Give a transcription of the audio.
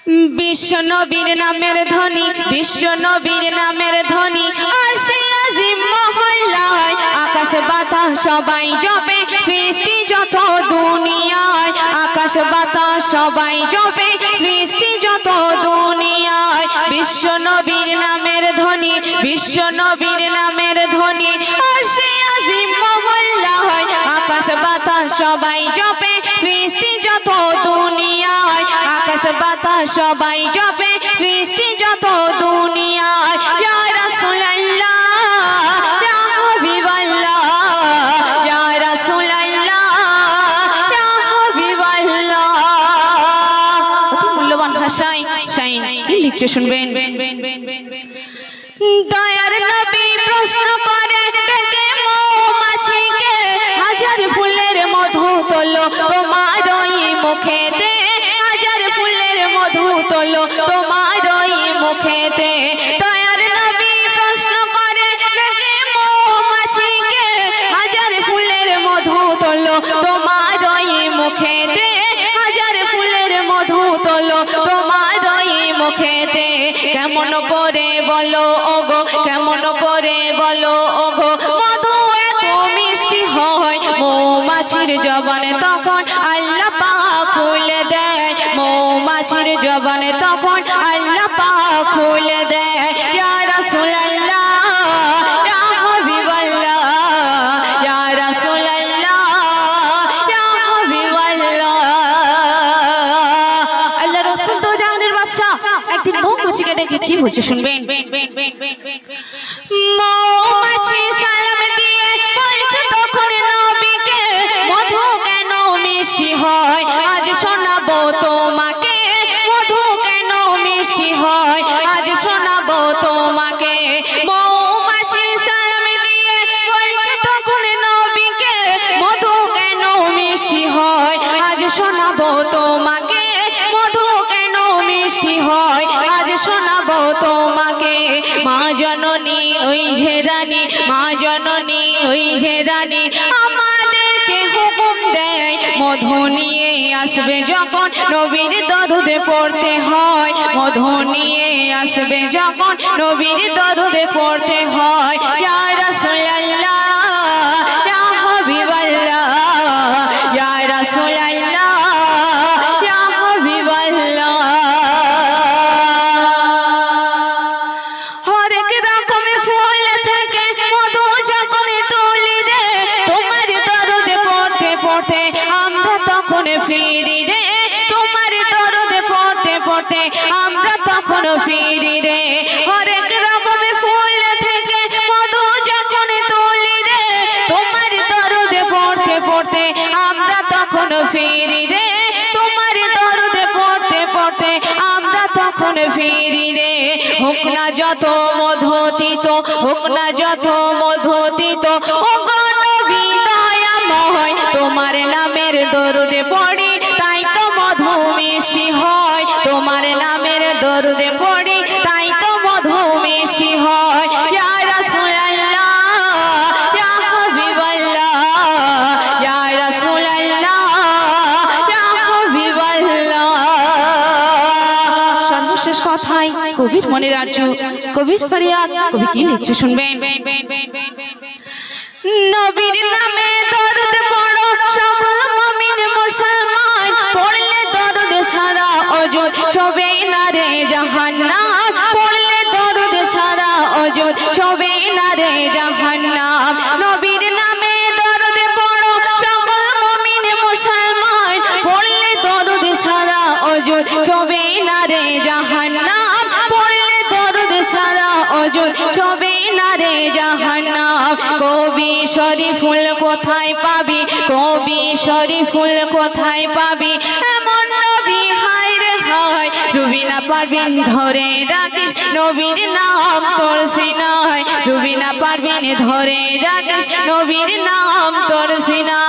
বিশ্ব নবীর নামের ধ্বনি, বিশ্ব নবীর নামের ধ্বনি আরশে আজিম মহল্লায়, আকাশ বাতাস সবাই জপে, সৃষ্টি যত দুনিয়ায়, আকাশ বাতাস সবাই জপে, সৃষ্টি যত দুনিয়ায়। বিশ্ব নবীর নামের ধ্বনি, বিশ্ব নবীর নামের ধ্বনি আরশে আজিম মহল্লায়, আকাশ বাতাস সবাই জপে, সৃষ্টি যত দুনিয়ায়, আকাশ বাতাস সবাই জপে, সৃষ্টি যত দুনিয়ায়। ইয়া রাসূলুল্লাহ ইয়া হাবিবাল্লাহ, ইয়া রাসূলুল্লাহ ইয়া হাবিবাল্লাহ। অতি মূল্যবান ভাষায় শাইন কি লিখছে শুনবেন। দয়ার নবী প্রশ্ন করে ডেকে মৌমাছিকে, হাজার ফুলের মধু তোলো তোমার ওই মুখেতে, হাজার ফুলের মধু তোলো তোমার ওই মুখেতে। দয়ার নবী প্রশ্ন করে ডেকে মৌমাছিকে, হাজার ফুলের মধু তোলো তোমার ওই মুখেতে, হাজার ফুলের মধু তোলো তোমার ওই মুখেতে। কেমন করে বলো ওগো, কেমন করে বলো ওগো, মধু এত মিষ্টি হয় মৌমাছির জবানে তখন আল্লাহ পাক খুলে দেয়, মৌমাছির জবানে তখন আল্লাহ পাক খুলে দেয়। ইয়া রাসূলুল্লাহ ইয়া হাবিবাল্লাহ, ইয়া রাসূলুল্লাহ ইয়া হাবিবাল্লাহ। আল্লাহ রাসূল তো জাহানের বাদশা, একদিন মৌমাছিকে ডেকে কি বলছে শুনবেন। মৌমাছি সালাম দিয়ে বলছে তখন নবীকে, মধু কেন মিষ্টি হয় আজ শোনাবো তোমাকে, মধু কেন মিষ্টি হয় আজ শোনাবো তোমাকে। মৌমাছি সালাম দিয়ে বলছে তখন নবীকে, মধু কেন মিষ্টি হয় আজ শোনাবো তোমাকে, মধু কেন মিষ্টি হয় আজ শোনাবো তোমাকে। মা জননী ওই যে রানী, মা জননী ওই যে রানী আমাদেরকে হুকুম দেয়, মধু নিয়ে আসবে যখন নবীর দরুদে পড়তে হয়, মধু নিয়ে আসবে যখন নবীর দরুদে পড়তে হয়। ইয়া রাসূলুল্লাহ ইয়া হাবিবাল্লাহ, ইয়া রাসূলুল্লাহ ইয়া হাবিবাল্লাহ। হরেক রকমের ফুল থেকে মধু যখন তুলি রে, তোমার দরদে পড়তে পড়তে আমরা তখন ফিরি রে, তোমার দরদে পড়তে পড়তে আমরা তখন ফিরি রে। হরেক রকমের ফুল থেকে মধু যখন তুলি রে, তোমার দরদে পড়তে পড়তে আমরা তখন ফিরি রে, তোমার দরদে পড়তে পড়তে আমরা তখন ফিরি রে। হোক না যত মধুতিত, হোক না যত মধুতিত, ও গো নবী দয়াময় তোমার নামের দরুদে পড়ি তাই তো মধু মিষ্টি হয়, তোমার নামের দরুদে পড়ি তাই তো মধু মিষ্টি হয়। ইয়া রাসূলুল্লাহ ইয়া হাবিবাল্লাহ, ইয়া রাসূলুল্লাহ ইয়া হাবিবাল্লাহ। সর্বশেষ কথায় কবির মনের আরজু, কবির ফরিয়াদ, কবি কি লিখছে শুনবেন। নবীর নামে দরুদ পড়ো সকল মুমিন মুসলমান, পড়লে দরুদ সারা অজুদ ছবে না রে জাহান্নাম, পড়লে দরুদ সারা অজুদ ছবে না রে জাহান্নাম। নবীর নামে দরুদ পড়ো সকল মুমিন মুসলমান, পড়লে দরুদ সারা অজুদ ছবে না রে জাহান্নাম, পড়লে দরুদ সারা অজুদ ছবে না রে জাহান্নাম। কবি শরীফুল কোথায় পাবি, কবি শরীফুল কোথায় পাবি, এমন নবী হায় রে হায় রুবিনা পারবিন ধরে রাখিস নবীর নাম তোর সিনায়, রুবিনা পারবিন ধরে রাখিস নবীর নাম তোর সিনায়।